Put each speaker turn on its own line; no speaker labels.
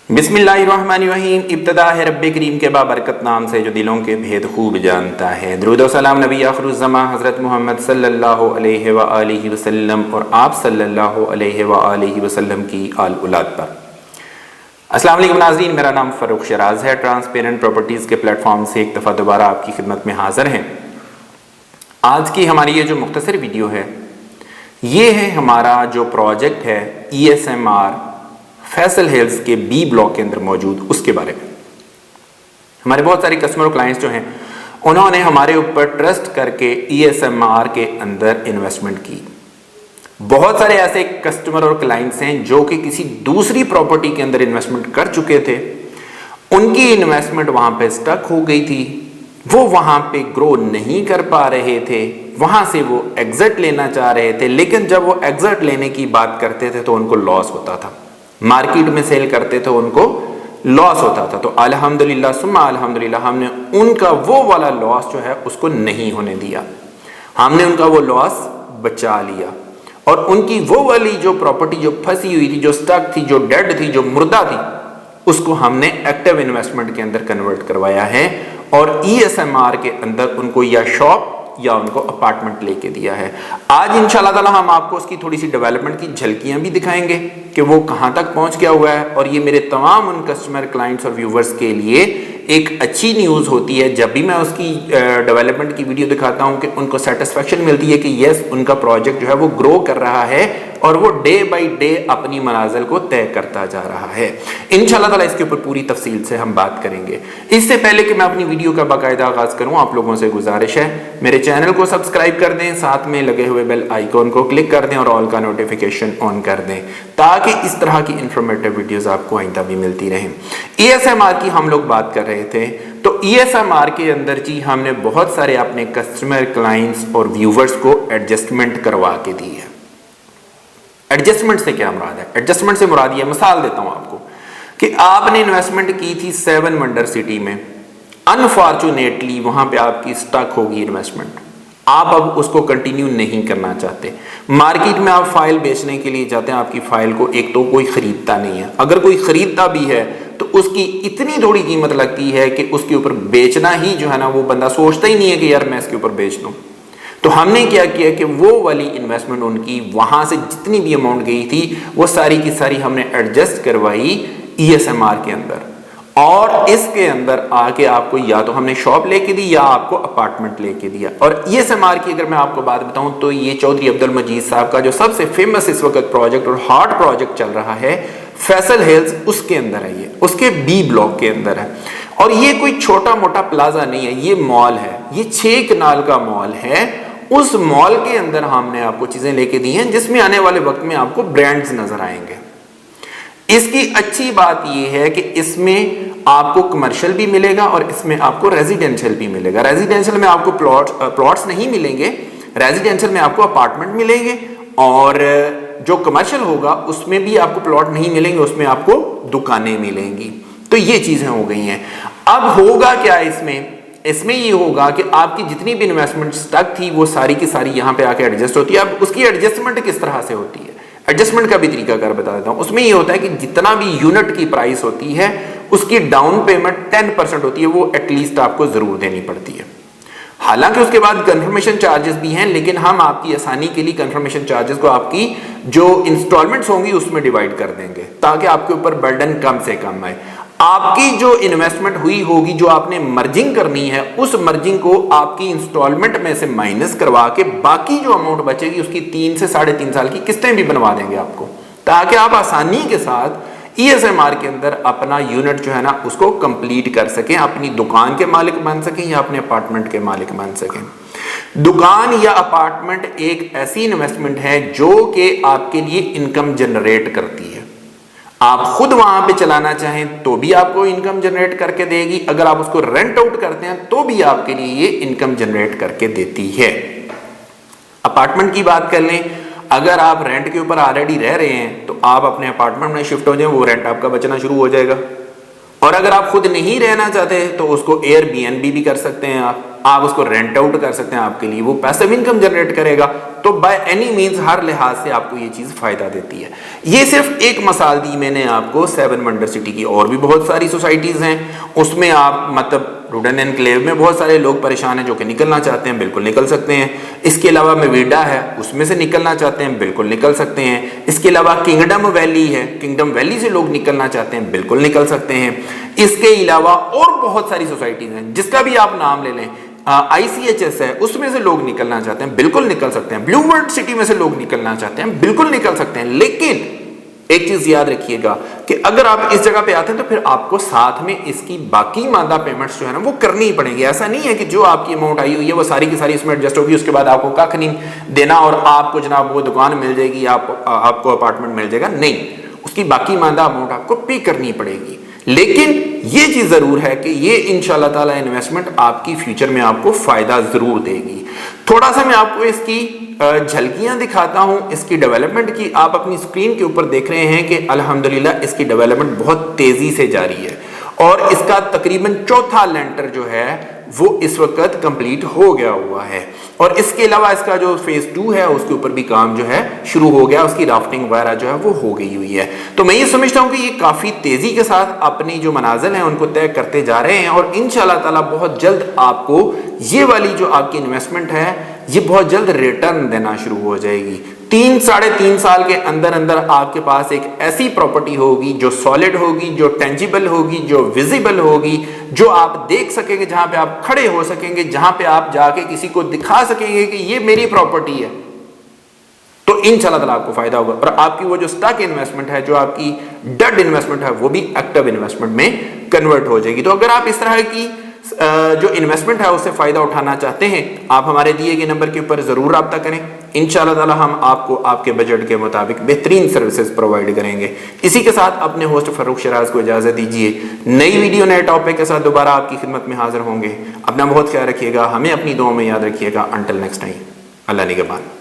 बिस्मिल्लाहिर्रहमानिर्रहीम। इब्तदा है रब्बे करीम के बाबरकत नाम से जो दिलों के भेद खूब जानता है। दुरूद व सलाम नबी आखिरुज़्ज़मा हज़रत मोहम्मद सल्लल्लाहु अलैहि व आलिहि वसल्लम और आप सल्लल्लाहु अलैहि व आलिहि वसल्लम की आल औलाद पर। अस्सलाम वालेकुम नाज़रीन, मेरा नाम फ़ारूक शराज है। ट्रांसपेरेंट प्रॉपर्टीज़ के प्लेटफॉर्म से एक दफ़ा दोबारा आपकी खिदमत में हाज़िर हैं। आज की हमारी ये जो मुख्तसर वीडियो है, ये है हमारा जो प्रोजेक्ट है ESMR फैसल हिल्स के बी ब्लॉक के अंदर मौजूद, उसके बारे में। हमारे बहुत सारे कस्टमर और क्लाइंट्स जो हैं, उन्होंने हमारे ऊपर ट्रस्ट करके ESMR के अंदर इन्वेस्टमेंट की। बहुत सारे ऐसे कस्टमर और क्लाइंट्स हैं जो कि किसी दूसरी प्रॉपर्टी के अंदर इन्वेस्टमेंट कर चुके थे, उनकी इन्वेस्टमेंट वहां पे स्टक हो गई थी, वो वहां पे ग्रो नहीं कर पा रहे थे, वहां से वो एग्जिट लेना चाह रहे थे, लेकिन जब वो एग्जिट लेने की बात करते थे तो उनको लॉस होता था। मार्केट में सेल करते थे उनको लॉस होता था। तो अल्हम्दुलिल्लाह सुम्मा अल्हम्दुलिल्लाह हमने उनका वो वाला लॉस जो है उसको नहीं होने दिया, हमने उनका वो लॉस बचा लिया और उनकी वो वाली जो प्रॉपर्टी जो फंसी हुई थी, जो स्टक थी, जो डेड थी, जो मुर्दा थी, उसको हमने एक्टिव इन्वेस्टमेंट के अंदर कन्वर्ट करवाया है और ESMR के अंदर उनको या शॉप या उनको अपार्टमेंट लेके दिया है। आज इंशाल्लाह ताला हम आपको उसकी थोड़ी सी डेवलपमेंट की झलकियां भी दिखाएंगे कि वो कहां तक पहुंच गया हुआ है। और ये मेरे तमाम उन कस्टमर, क्लाइंट्स और व्यूवर्स के लिए एक अच्छी न्यूज़ होती है जब भी मैं उसकी डेवलपमेंट की वीडियो दिखाता हूं कि उनको सेटिस्फेक्शन मिलती है कि यस, उनका प्रोजेक्ट जो है वो ग्रो कर रहा है और वो डे बाई डे अपनी मनाजिल को तय करता जा रहा है। इंशाल्लाह ताला इसके ऊपर पूरी तफसील से हम बात करेंगे। इससे पहले कि मैं अपनी वीडियो का बाकायदा आगाज करूं, आप लोगों से गुजारिश है मेरे चैनल को सब्सक्राइब कर दें, साथ में लगे हुए बेल आइकॉन को क्लिक कर दें और ऑल का नोटिफिकेशन ऑन कर दें ताकि इस तरह की इंफॉर्मेटिव वीडियोस आपको आइंदा भी मिलती रहें। ESMR की हम लोग बात कर रहे थे, तो ESMR के अंदर जी हमने बहुत सारे अपने कस्टमर, क्लाइंट्स और व्यूवर्स को एडजस्टमेंट करवा के दी है। एडजस्टमेंट से क्या मुराद है? एडजस्टमेंट से मुराद ये, मिसाल देता हूं आपको कि आपने इन्वेस्टमेंट की थी 7 वंडर सिटी में, अनफॉर्चुनेटली वहां पे आपकी स्टक होगी इन्वेस्टमेंट, आप अब उसको कंटिन्यू नहीं करना चाहते, मार्केट में आप फाइल बेचने के लिए जाते हैं, आपकी फाइल को एक तो कोई खरीदता नहीं है, अगर कोई खरीदता भी है तो उसकी इतनी थोड़ी कीमत लगती है कि उसके ऊपर बेचना ही जो है ना, वो बंदा सोचता ही नहीं है कि यार मैं इसके ऊपर बेच दूं। तो हमने क्या किया कि वो वाली इन्वेस्टमेंट उनकी वहां से जितनी भी अमाउंट गई थी वो सारी की सारी हमने एडजस्ट करवाई ESMR के अंदर, और इसके अंदर आके आपको या तो हमने शॉप लेके दी या आपको अपार्टमेंट लेके दिया। और ESMR की अगर मैं आपको बात बताऊं तो ये चौधरी अब्दुल मजीद साहब का जो सबसे फेमस इस वक्त प्रोजेक्ट और हॉट प्रोजेक्ट चल रहा है फैसल हिल्स, उसके अंदर है, ये उसके B ब्लॉक के अंदर है। और ये कोई छोटा मोटा प्लाजा नहीं है, ये मॉल है, ये 6 कनाल का मॉल है। उस मॉल के अंदर हमने आपको चीजें लेके दी हैं जिसमें आने वाले वक्त में आपको ब्रांड्स नजर आएंगे। इसकी अच्छी बात यह है कि इसमें आपको कमर्शियल भी मिलेगा और इसमें आपको रेजिडेंशियल भी मिलेगा। रेजिडेंशियल में आपको प्लॉट्स नहीं मिलेंगे, रेजिडेंशियल में आपको अपार्टमेंट मिलेंगे, और जो कमर्शियल होगा उसमें भी आपको प्लॉट नहीं मिलेंगे, उसमें आपको दुकानें मिलेंगी। तो ये चीजें हो गई हैं। अब होगा क्या इसमें ये होगा कि आपकी जितनी भी इन्वेस्टमेंट स्टक थी वो सारी की सारी यहाँ पे आके एडजस्ट होती है। अब उसकी एडजस्टमेंट किस तरह से होती है, एडजस्टमेंट का भी तरीका कर बता देता हूँ। उसमें ये होता है कि जितना भी यूनिट की प्राइस होती है उसकी डाउन पेमेंट 10% होती है, वो एटलीस्ट आपको जरूर देनी पड़ती है। हालांकि उसके बाद कंफर्मेशन चार्जेस भी हैं, लेकिन हम आपकी आसानी के लिए कंफर्मेशन चार्जेस को आपकी जो इंस्टॉलमेंट्स होंगी उसमें डिवाइड कर देंगे ताकि आपके ऊपर बर्डन कम से कम आए। आपकी जो इन्वेस्टमेंट हुई होगी, जो आपने मर्जिंग करनी है, उस मर्जिंग को आपकी इंस्टॉलमेंट में से माइनस करवा के बाकी जो अमाउंट बचेगी उसकी 3 से 3.5 साल की किस्तें भी बनवा देंगे आपको, ताकि आप आसानी के साथ ESMR के अंदर अपना यूनिट जो है ना उसको कंप्लीट कर सकें, अपनी दुकान के मालिक बन सकें या अपने अपार्टमेंट के मालिक बन सकें। दुकान या अपार्टमेंट एक ऐसी इन्वेस्टमेंट है जो कि आपके लिए इनकम जनरेट करती है। आप खुद वहां पे चलाना चाहें तो भी आपको इनकम जनरेट करके देगी, अगर आप उसको रेंट आउट करते हैं तो भी आपके लिए ये इनकम जनरेट करके देती है। अपार्टमेंट की बात कर लें, अगर आप रेंट के ऊपर ऑलरेडी रह रहे हैं तो आप अपने अपार्टमेंट में शिफ्ट हो जाएं, वो रेंट आपका बचना शुरू हो जाएगा। और अगर आप खुद नहीं रहना चाहते तो उसको एयरबीएनबी भी कर सकते हैं, आप उसको रेंट आउट कर सकते हैं, आपके लिए वो पैसिव इनकम जनरेट करेगा। तो बाय एनी मींस हर लिहाज से आपको ये चीज फायदा देती है। ये सिर्फ एक मिसाल दी मैंने आपको 7 वंडर सिटी की, और भी बहुत सारी सोसाइटीज हैं उसमें आप मतलब रूडन एनक्लेव में बहुत सारे लोग परेशान हैं जो कि निकलना चाहते हैं, बिल्कुल निकल सकते हैं। इसके अलावा मेविडा है, उसमें से निकलना चाहते हैं, बिल्कुल निकल सकते हैं। इसके अलावा किंगडम वैली है, किंगडम वैली से लोग निकलना चाहते हैं, बिल्कुल निकल सकते हैं। इसके अलावा और बहुत सारी सोसाइटीज हैं, जिसका भी आप नाम ले लें, ICHS है, उसमें से लोग निकलना चाहते हैं, बिल्कुल निकल सकते हैं। ब्लू वर्ल्ड सिटी में से लोग निकलना चाहते हैं, बिल्कुल निकल सकते हैं। लेकिन एक चीज याद रखिएगा कि अगर आप इस जगह पे आते हैं तो फिर आपको साथ में इसकी बाकी मादा पेमेंट्स जो है ना वो करनी ही पड़ेगी। ऐसा नहीं है कि जो आपकी अमाउंट आई हुई है वो सारी की सारी इसमें एडजस्ट होगी, उसके बाद आपको कख नहीं देना और आपको जनाब वो दुकान मिल जाएगी, आपको अपार्टमेंट मिल जाएगा। नहीं, उसकी बाकी मादा अमाउंट आपको पे करनी पड़ेगी। लेकिन ये चीज जरूर है कि ये इंशाल्लाह ताला इन्वेस्टमेंट आपकी फ्यूचर में आपको फायदा जरूर देगी। थोड़ा सा मैं आपको इसकी झलकियां दिखाता हूं इसकी डेवलपमेंट की। आप अपनी स्क्रीन के ऊपर देख रहे हैं कि अल्हम्दुलिल्लाह इसकी डेवलपमेंट बहुत तेजी से जारी है और इसका तकरीबन चौथा लेंटर जो है वो इस वक्त कंप्लीट हो गया हुआ है। और इसके अलावा इसका जो फेज 2 है उसके ऊपर भी काम जो है शुरू हो गया, उसकी राफ्टिंग वगैरह जो है वो हो गई हुई है। तो मैं ये समझता हूं कि ये काफी तेजी के साथ अपनी जो मनाजिल हैं उनको तय करते जा रहे हैं और इंशाल्लाह ताला बहुत जल्द आपको ये वाली जो आपकी इन्वेस्टमेंट है ये बहुत जल्द रिटर्न देना शुरू हो जाएगी। 3-3.5 साल के अंदर अंदर आपके पास एक ऐसी प्रॉपर्टी होगी जो सॉलिड होगी, जो टेंजिबल होगी, जो विजिबल होगी, जो आप देख सकेंगे, जहां पे आप खड़े हो सकेंगे, जहां पे आप जाके किसी को दिखा सकेंगे कि ये मेरी प्रॉपर्टी है। तो इंशाल्लाह ताला आपको फायदा होगा और आपकी वो जो स्टॉक इन्वेस्टमेंट है, जो आपकी डेड इन्वेस्टमेंट है, वो भी एक्टिव इन्वेस्टमेंट में कन्वर्ट हो जाएगी। तो अगर आप इस तरह की जो इन्वेस्टमेंट है उससे फायदा उठाना चाहते हैं, आप हमारे दिए गए नंबर के ऊपर जरूर राब्ता करें। इंशाल्लाह ताला हम आपको आपके बजट के मुताबिक बेहतरीन सर्विसेज प्रोवाइड करेंगे। इसी के साथ अपने होस्ट फरूख शराज को इजाजत दीजिए। नई वीडियो नए टॉपिक के साथ दोबारा आपकी खिदमत में हाजिर होंगे। अपना बहुत ख्याल रखिएगा, हमें अपनी दुआओं में याद रखिएगा। अंटिल नेक्स्ट टाइम, अल्लाह निगहबान।